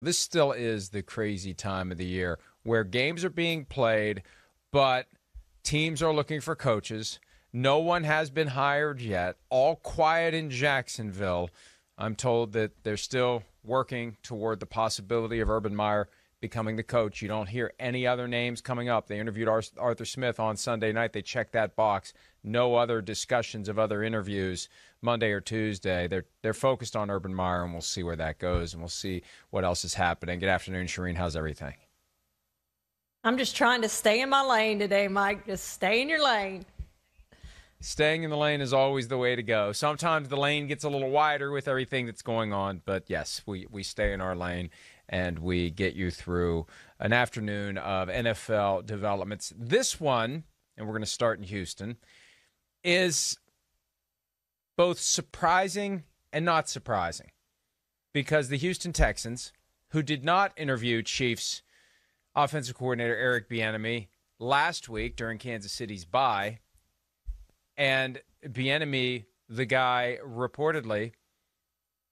This still is the crazy time of the year where games are being played, but teams are looking for coaches. No one has been hired yet. All quiet in Jacksonville. I'm told that they're still working toward the possibility of Urban Meyer becoming the coach. You don't hear any other names coming up. They interviewed Arthur Smith on Sunday night. They checked that box. No other discussions of other interviews Monday or Tuesday. They're focused on Urban Meyer, and we'll see where that goes, and we'll see what else is happening. Good afternoon, Charean. How's everything? I'm just trying to stay in my lane today, Mike. Just stay in your lane. Staying in the lane is always the way to go. Sometimes the lane gets a little wider with everything that's going on, but yes, we stay in our lane and we get you through an afternoon of NFL developments. This one, and we're going to start in Houston, is both surprising and not surprising because the Houston Texans, who did not interview Chiefs offensive coordinator Eric Bieniemy last week during Kansas City's bye, and Bieniemy, the guy reportedly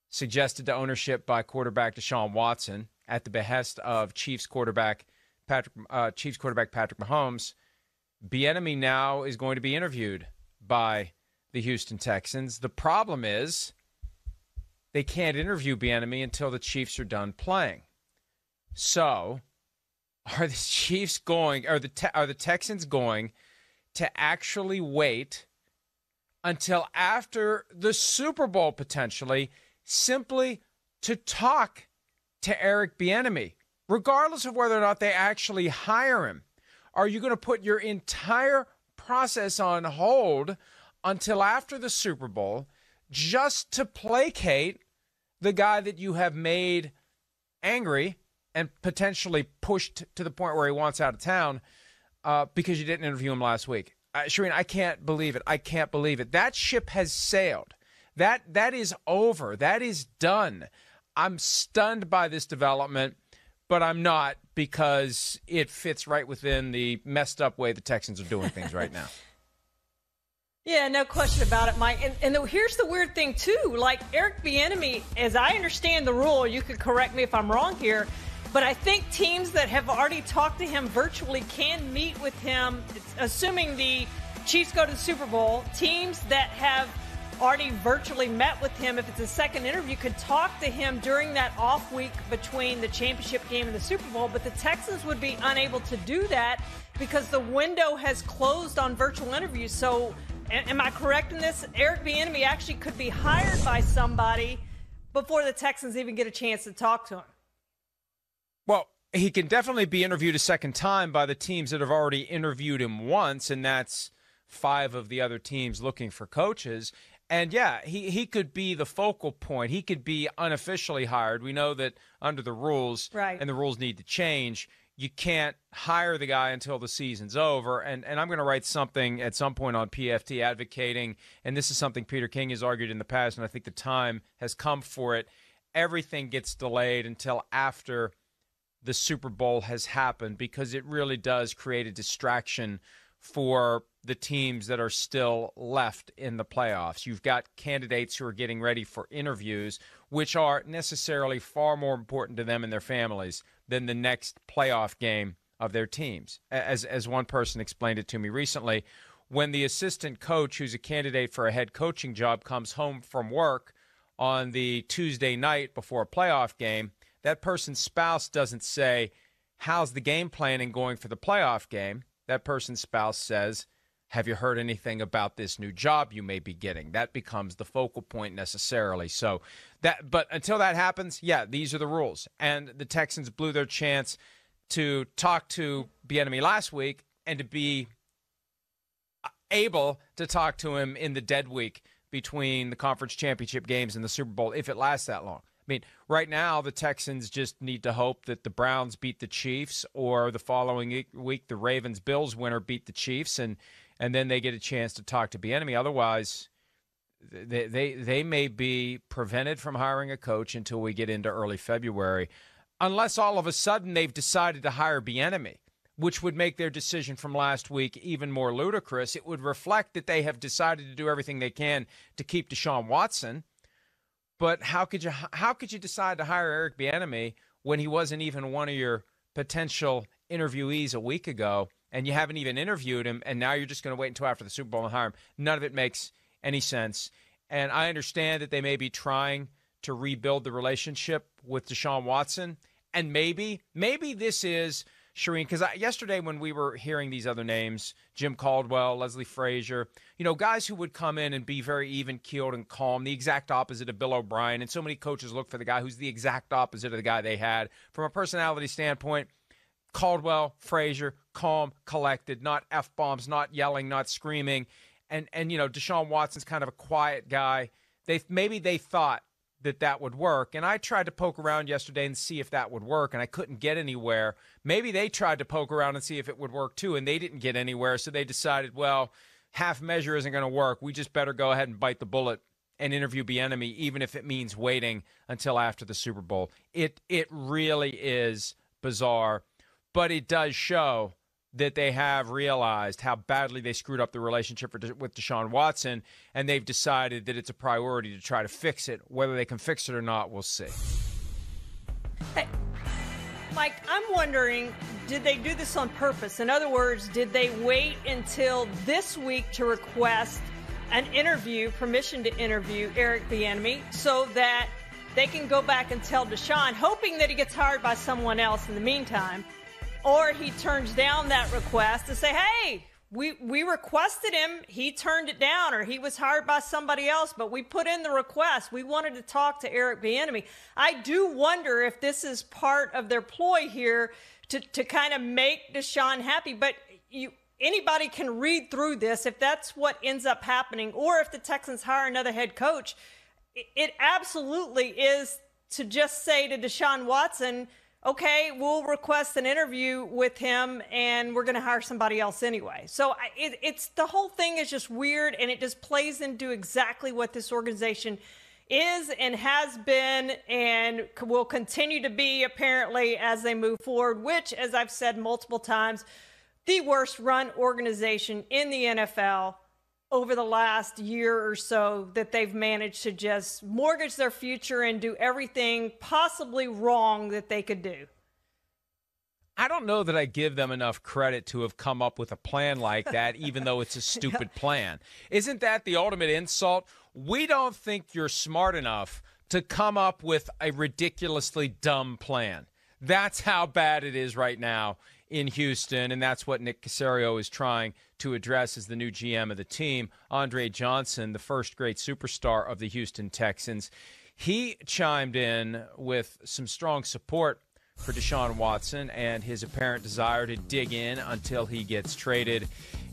suggested to ownership by quarterback Deshaun Watson at the behest of Chiefs quarterback Patrick Mahomes. Bieniemy now is going to be interviewed by the Houston Texans. The problem is they can't interview Bieniemy until the Chiefs are done playing. So, are the Chiefs going? Are the Texans going to actually wait until after the Super Bowl, potentially, simply to talk to Eric Bieniemy, regardless of whether or not they actually hire him? Are you going to put your entire process on hold until after the Super Bowl just to placate the guy that you have made angry and potentially pushed to the point where he wants out of town because you didn't interview him last week? Charean, I can't believe it. I can't believe it. That ship has sailed. That is over. That is done. I'm stunned by this development, but I'm not, because it fits right within the messed up way the Texans are doing things right now. Yeah, no question about it, Mike. And here's the weird thing, too. Like, Eric Bieniemy, as I understand the rule, you could correct me if I'm wrong here, but I think teams that have already talked to him virtually can meet with him, assuming the Chiefs go to the Super Bowl. Teams that have already virtually met with him, if it's a second interview, could talk to him during that off week between the championship game and the Super Bowl. But the Texans would be unable to do that because the window has closed on virtual interviews. So am I correct in this? Eric Bieniemy actually could be hired by somebody before the Texans even get a chance to talk to him. Well, he can definitely be interviewed a second time by the teams that have already interviewed him once, and that's 5 of the other teams looking for coaches. And, yeah, he could be the focal point. He could be unofficially hired. We know that under the rules, right, and the rules need to change, you can't hire the guy until the season's over. And I'm going to write something at some point on PFT advocating, and this is something Peter King has argued in the past, and I think the time has come for it. Everything gets delayed until after the Super Bowl has happened, because it really does create a distraction for the teams that are still left in the playoffs. You've got candidates who are getting ready for interviews, which are necessarily far more important to them and their families than the next playoff game of their teams. As one person explained it to me recently, when the assistant coach who's a candidate for a head coaching job comes home from work on the Tuesday night before a playoff game, that person's spouse doesn't say, "How's the game planning going for the playoff game?" That person's spouse says, "Have you heard anything about this new job you may be getting?" That becomes the focal point necessarily. But until that happens, yeah, these are the rules. And the Texans blew their chance to talk to Bieniemy last week and to be able to talk to him in the dead week between the conference championship games and the Super Bowl, if it lasts that long. I mean, right now, the Texans just need to hope that the Browns beat the Chiefs, or the following week, the Ravens-Bills winner beat the Chiefs, and then they get a chance to talk to Bieniemy. Otherwise, they may be prevented from hiring a coach until we get into early February, unless all of a sudden they've decided to hire Bieniemy, which would make their decision from last week even more ludicrous. It would reflect that they have decided to do everything they can to keep Deshaun Watson. But how could you decide to hire Eric Bieniemy when he wasn't even one of your potential interviewees a week ago, and you haven't even interviewed him, and now you're just going to wait until after the Super Bowl and hire him. None of it makes any sense. And I understand that they may be trying to rebuild the relationship with Deshaun Watson. And maybe this is, Charean, because yesterday when we were hearing these other names, Jim Caldwell, Leslie Frazier, guys who would come in and be very even-keeled and calm, the exact opposite of Bill O'Brien. And so many coaches look for the guy who's the exact opposite of the guy they had. From a personality standpoint, Caldwell, Frazier, calm, collected, not F-bombs, not yelling, not screaming. And Deshaun Watson's kind of a quiet guy. Maybe they thought that would work. And I tried to poke around yesterday and see if that would work, and I couldn't get anywhere. Maybe they tried to poke around and see if it would work too, and they didn't get anywhere. So they decided, well, half measure isn't going to work. We just better go ahead and bite the bullet and interview Bieniemy, even if it means waiting until after the Super Bowl. It really is bizarre, but it does show that they have realized how badly they screwed up the relationship with Deshaun Watson, and they've decided that it's a priority to try to fix it. Whether they can fix it or not, we'll see. Hey, Mike, I'm wondering, did they do this on purpose? In other words, did they wait until this week to request permission to interview Eric Bieniemy, so that they can go back and tell Deshaun, hoping that he gets hired by someone else in the meantime? Or he turns down that request to say, hey, we requested him, he turned it down, or he was hired by somebody else, but we put in the request. We wanted to talk to Eric Bieniemy. I do wonder if this is part of their ploy here to kind of make Deshaun happy. But anybody can read through this if that's what ends up happening, or if the Texans hire another head coach. It absolutely is to just say to Deshaun Watson, okay, we'll request an interview with him, and we're going to hire somebody else anyway. So it's the whole thing is just weird, and it just plays into exactly what this organization is and has been and will continue to be, apparently, as they move forward, which, as I've said multiple times, the worst run organization in the NFL over the last year or so, that they've managed to just mortgage their future and do everything possibly wrong that they could do. I don't know that I give them enough credit to have come up with a plan like that, even though it's a stupid plan. Isn't that the ultimate insult? We don't think you're smart enough to come up with a ridiculously dumb plan. That's how bad it is right now in Houston, and that's what Nick Caserio is trying to address as the new GM of the team. Andre Johnson, the first great superstar of the Houston Texans, he chimed in with some strong support for Deshaun Watson and his apparent desire to dig in until he gets traded.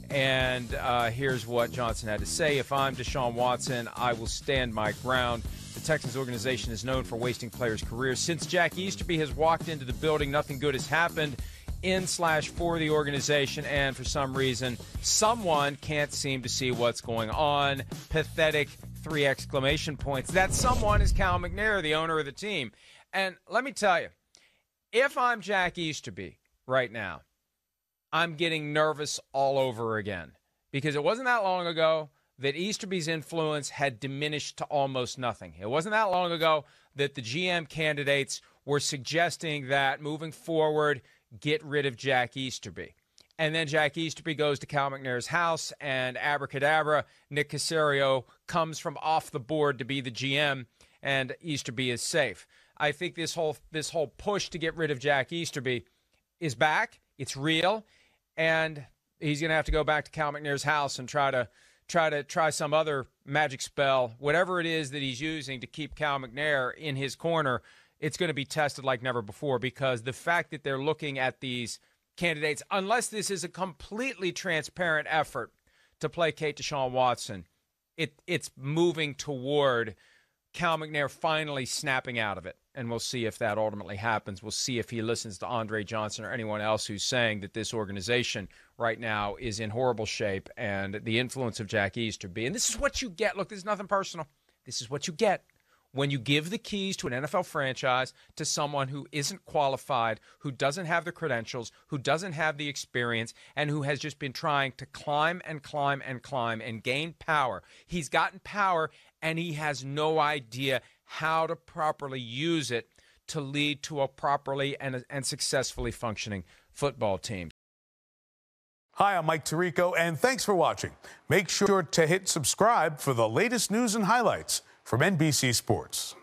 And here's what Johnson had to say. If I'm Deshaun Watson, I will stand my ground. The Texans organization is known for wasting players' careers. Since Jack Easterby has walked into the building, nothing good has happened in/for the organization, and for some reason, someone can't seem to see what's going on. Pathetic, 3 exclamation points. That someone is Cal McNair, the owner of the team. And let me tell you, if I'm Jack Easterby right now, I'm getting nervous all over again, because it wasn't that long ago that Easterby's influence had diminished to almost nothing. It wasn't that long ago that the GM candidates were suggesting that moving forward, get rid of Jack Easterby. And then Jack Easterby goes to Cal McNair's house, and abracadabra, Nick Caserio comes from off the board to be the GM, and Easterby is safe. I think this whole push to get rid of Jack Easterby is back. It's real, and he's going to have to go back to Cal McNair's house and try some other magic spell, whatever it is that he's using to keep Cal McNair in his corner. It's going to be tested like never before, because the fact that they're looking at these candidates, unless this is a completely transparent effort to placate Deshaun Watson, it's moving toward Cal McNair finally snapping out of it. And we'll see if that ultimately happens. We'll see if he listens to Andre Johnson or anyone else who's saying that this organization right now is in horrible shape, and the influence of Jack Easterby. And this is what you get. Look, this is nothing personal. This is what you get when you give the keys to an NFL franchise to someone who isn't qualified, who doesn't have the credentials, who doesn't have the experience, and who has just been trying to climb and climb and climb and gain power. He's gotten power, and he has no idea how to properly use it to lead to a properly and successfully functioning football team. Hi, I'm Mike Tirico, and thanks for watching. Make sure to hit subscribe for the latest news and highlights from NBC Sports.